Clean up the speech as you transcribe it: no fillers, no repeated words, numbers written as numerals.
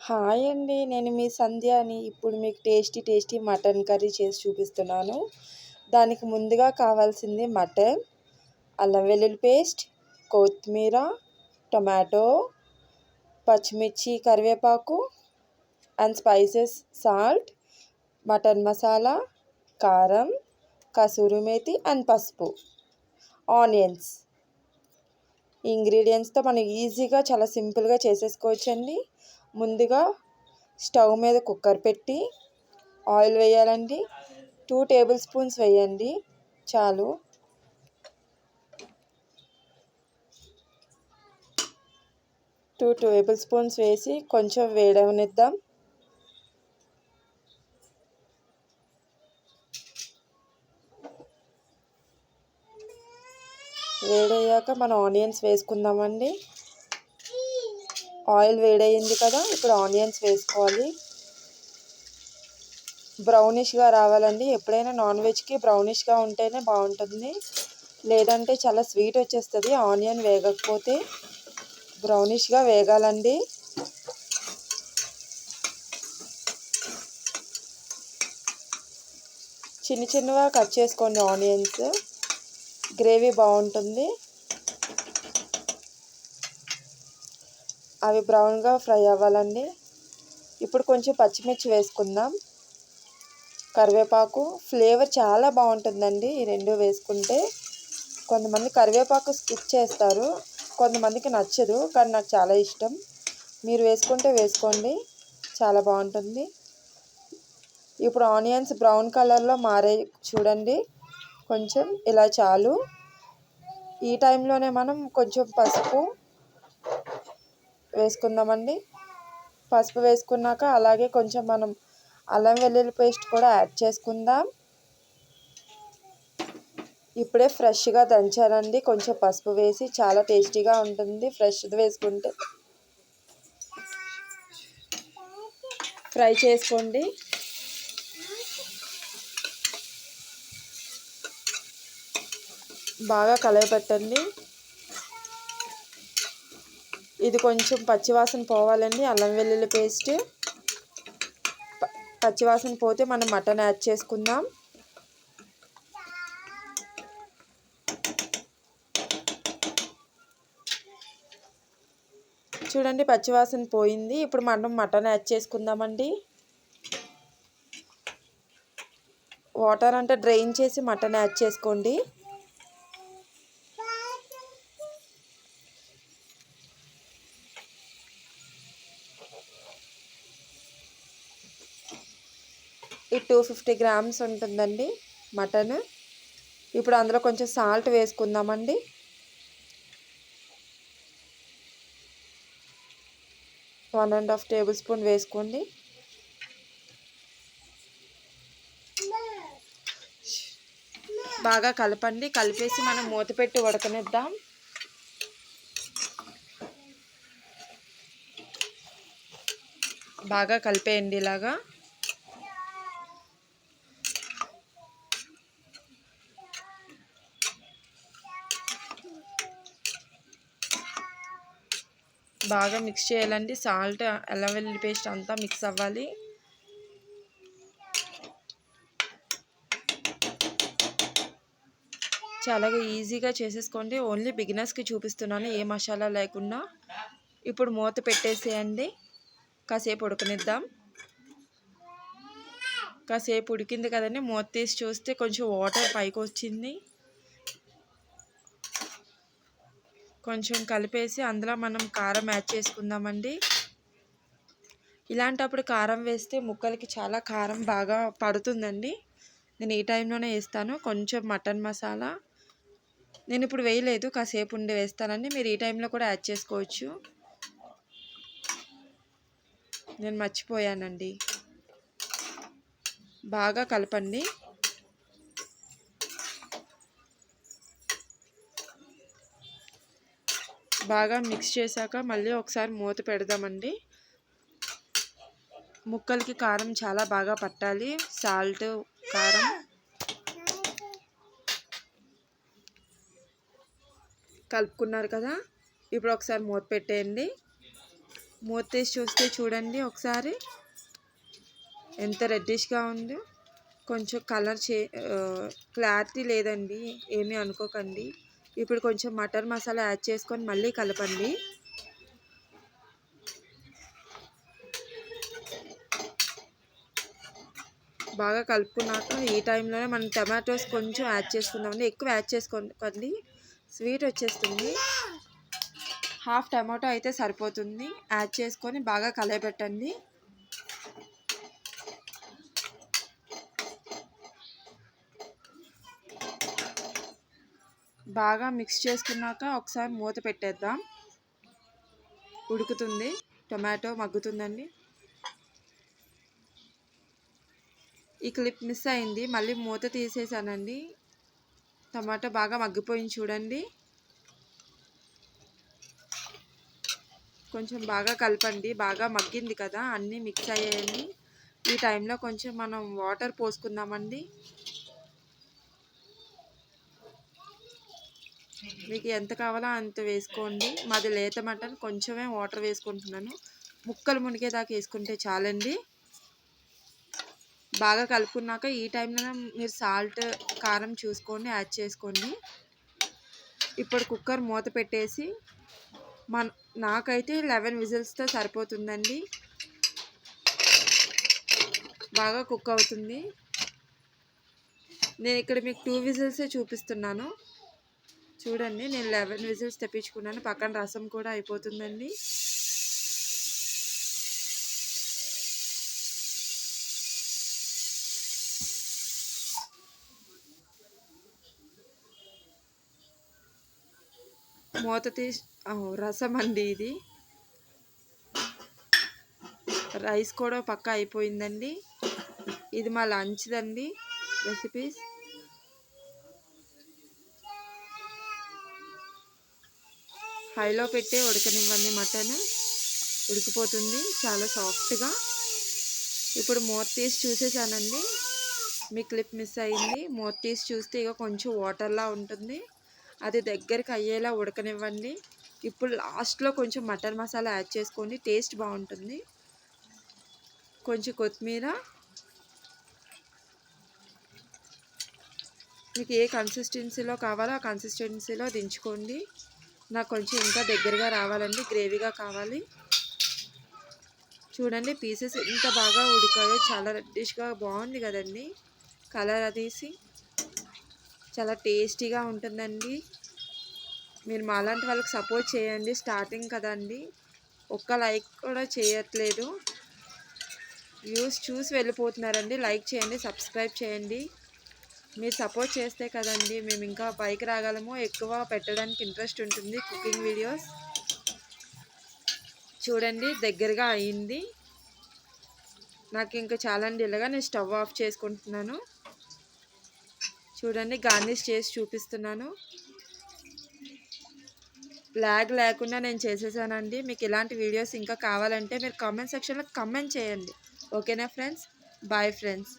Hi అండి. నేను మీ సంధ్యాని. ఇప్పుడు మీకు టేస్టీ మటన్ కర్రీ చేసి చూపిస్తున్నాను. దానికి ముందుగా కావాల్సింది మటన్, అల్లం వెల్లుల్లి పేస్ట్, కొత్తిమీర, టొమాటో, పచ్చిమిర్చి, కరివేపాకు and spices, salt, mutton masala, కారం, కసూరి మేతి అండ్ పసుపు, ఆనియన్స్. ఇంగ్రీడియంట్స్తో మనం ఈజీగా చాలా సింపుల్గా చేసేసుకోవచ్చండి. ముందుగా స్టవ్ మీద కుక్కర్ పెట్టి ఆయిల్ వేయాలండి. 2 టేబుల్ స్పూన్స్ వేయండి చాలు. టూ టేబుల్ స్పూన్స్ వేసి కొంచెం వేడవనిద్దాం. వేడయ్యాక మనం ఆనియన్స్ వేసుకుందామండి. ఆయిల్ వేడయింది కదా, ఇప్పుడు ఆనియన్స్ వేసుకోవాలి. బ్రౌనిష్గా రావాలండి. ఎప్పుడైనా నాన్ వెజ్కి బ్రౌనిష్గా ఉంటేనే బాగుంటుంది, లేదంటే చాలా స్వీట్ వచ్చేస్తుంది ఆనియన్ వేగకపోతే. బ్రౌనిష్గా వేగాలండి. చిన్నగా కట్ చేసుకోండి ఆనియన్స్, గ్రేవీ బాగుంటుంది. అవి బ్రౌన్గా ఫ్రై అవ్వాలండి. ఇప్పుడు కొంచెం పచ్చిమిర్చి వేసుకుందాం, కరివేపాకు. ఫ్లేవర్ చాలా బాగుంటుందండి ఈ రెండు వేసుకుంటే. కొంతమంది కరివేపాకు స్కిప్ చేస్తారు, కొంతమందికి నచ్చదు, కానీ నాకు చాలా ఇష్టం. మీరు వేసుకుంటే వేసుకోండి, చాలా బాగుంటుంది. ఇప్పుడు ఆనియన్స్ బ్రౌన్ కలర్లో మారే చూడండి, కొంచెం ఇలా చాలు. ఈ టైంలోనే మనం కొంచెం పసుపు వేసుకుందామండి. పసుపు వేసుకున్నాక అలాగే కొంచెం మనం అల్లం వెల్లుల్లి పేస్ట్ కూడా యాడ్ చేసుకుందాం. ఇప్పుడే ఫ్రెష్గా దంచానండి, కొంచెం పసుపు వేసి. చాలా టేస్టీగా ఉంటుంది ఫ్రెష్ది వేసుకుంటే. ఫ్రై చేసుకోండి. బాగా కలయపెట్టండి. ఇది కొంచెం పచ్చివాసన పోవాలండి. అల్లం వెల్లుల్లి పేస్ట్ పచ్చివాసన పోతే మనం మటన్ యాడ్ చేసుకుందాం. చూడండి, పచ్చివాసన పోయింది. ఇప్పుడు మనం మటన్ యాడ్ చేసుకుందామండి. వాటర్ అంటే డ్రైన్ చేసి మటన్ యాడ్ చేసుకోండి. ఈ 250 గ్రామ్స్ ఉంటుందండి మటన్. ఇప్పుడు అందులో కొంచెం సాల్ట్ వేసుకుందామండి. One and half table spoon వేసుకోండి. బాగా కలపండి. కలిపేసి మనం మూత పెట్టి ఉడకనిద్దాం. బాగా కలిపేయండి ఇలాగా. బాగా మిక్స్ చేయాలండి. సాల్ట్, అల్లం వెల్లుల్లి పేస్ట్ అంతా మిక్స్ అవ్వాలి. చాలా ఈజీగా చేసేసుకోండి. ఓన్లీ బిగినర్స్కి చూపిస్తున్నాను, ఏ మసాలా లేకుండా. ఇప్పుడు మూత పెట్టేసేయండి, కాసేపు ఉడకనిద్దాం. కాసేపు ఉడికింది కదండి, మూత తీసి చూస్తే కొంచెం వాటర్ పైకి వచ్చింది. కొంచెం కలిపేసి అందులో మనం కారం యాడ్ చేసుకుందామండి. ఇలాంటప్పుడు కారం వేస్తే ముక్కలకి చాలా కారం బాగా పడుతుందండి. నేను ఈ టైంలోనే వేస్తాను. కొంచెం మటన్ మసాలా నేను ఇప్పుడు వేయలేదు, కాసేపు ఉండి వేస్తానండి. మీరు ఈ టైంలో కూడా యాడ్ చేసుకోవచ్చు. నేను మర్చిపోయానండి. బాగా కలపండి. బాగా మిక్స్ చేశాక మళ్ళీ ఒకసారి మూత పెడదామండి. ముక్కలకి కారం చాలా బాగా పట్టాలి. సాల్ట్, కారం కలుపుకున్నారు కదా, ఇప్పుడు ఒకసారి మూత పెట్టేయండి. మూత తీసి చూస్తే చూడండి ఒకసారి ఎంత రెడ్డిష్గా ఉందో. కొంచెం కలర్ క్లారిటీ లేదండి, ఏమీ అనుకోకండి. ఇప్పుడు కొంచెం మటన్ మసాలా యాడ్ చేసుకొని మళ్ళీ కలపండి. బాగా కలుపుకున్నాక ఈ టైంలోనే మనం టమాటోస్ కొంచెం యాడ్ చేసుకుందామండి. ఎక్కువ యాడ్ చేసుకోకండి, స్వీట్ వచ్చేస్తుంది. హాఫ్ టమాటో అయితే సరిపోతుంది. యాడ్ చేసుకొని బాగా కలయపెట్టండి. బాగా మిక్స్ చేసుకున్నాక ఒకసారి మూత పెట్టేద్దాం. ఉడుకుతుంది, టొమాటో మగ్గుతుందండి. ఈ క్లిప్ మిస్ అయింది, మళ్ళీ మూత తీసేసానండి. టమాటో బాగా మగ్గిపోయింది చూడండి. కొంచెం బాగా కలపండి. బాగా మగ్గింది కదా, అన్నీ మిక్స్ అయ్యాయండి. ఈ టైంలో కొంచెం మనం వాటర్ పోసుకుందామండి. మీకు ఎంత కావాలో అంత వేసుకోండి. మాది లేత మటన్, కొంచెమే వాటర్ వేసుకుంటున్నాను. ముక్కలు మునిగేదాకా వేసుకుంటే చాలండి. బాగా కలుపుకున్నాక ఈ టైంలో మీరు సాల్ట్, కారం చూసుకొని యాడ్ చేసుకోండి. ఇప్పుడు కుక్కర్ మూత పెట్టేసి నాకైతే 11 విజిల్స్తో సరిపోతుందండి. బాగా కుక్ అవుతుంది. నేను ఇక్కడ మీకు 2 విజిల్సే చూపిస్తున్నాను చూడండి. నేను 11 విజిల్స్ తెప్పించుకున్నాను. పక్కన రసం కూడా అయిపోతుందండి. మూత తీసి రసం అండి ఇది. రైస్ కూడా పక్క అయిపోయిందండి. ఇది మా లంచ్దండి రెసిపీస్. హైలో పెట్టి ఉడకనివ్వండి. మటన్ ఉడికిపోతుంది చాలా సాఫ్ట్గా. ఇప్పుడు మూత తీసి చూసేసానండి. మీ క్లిప్ మిస్ అయింది. మూత తీసి చూస్తే ఇక కొంచెం వాటర్లా ఉంటుంది. అది దగ్గరికి అయ్యేలా ఉడకనివ్వండి. ఇప్పుడు లాస్ట్లో కొంచెం మటన్ మసాలా యాడ్ చేసుకోండి, టేస్ట్ బాగుంటుంది. కొంచెం కొత్తిమీర, మీకు ఏ కన్సిస్టెన్సీలో కావాలో ఆ కన్సిస్టెన్సీలో దించుకోండి. నాకు కొంచెం ఇంకా దగ్గరగా రావాలండి, గ్రేవీగా కావాలి. చూడండి పీసెస్ ఎంత బాగా ఉడికాయో, చాలా రెడ్డిష్గా బాగుంది కదండి. కలర్ అదేసి చాలా టేస్టీగా ఉంటుందండి. మీరు మాలాంటి వాళ్ళకి సపోర్ట్ చేయండి, స్టార్టింగ్ కదండి. ఒక్క లైక్ కూడా చేయట్లేదు, వ్యూస్ చూసి వెళ్ళిపోతున్నారండి. లైక్ చేయండి, సబ్స్క్రైబ్ చేయండి. మీరు సపోర్ట్ చేస్తే కదండి మేము ఇంకా పైకి రాగలము, ఎక్కువ పెట్టడానికి ఇంట్రెస్ట్ ఉంటుంది కుకింగ్ వీడియోస్. చూడండి దగ్గరగా అయింది. నాకు ఇంకా చాలండి. ఇలాగా నేను స్టవ్ ఆఫ్ చేసుకుంటున్నాను. చూడండి గార్నిష్ చేసి చూపిస్తున్నాను. లాగ్ లేకుండా నేను చేసేసానండి. మీకు ఇలాంటి వీడియోస్ ఇంకా కావాలంటే మీరు కామెంట్ సెక్షన్లో కామెంట్ చేయండి. ఓకేనా ఫ్రెండ్స్? Bye friends.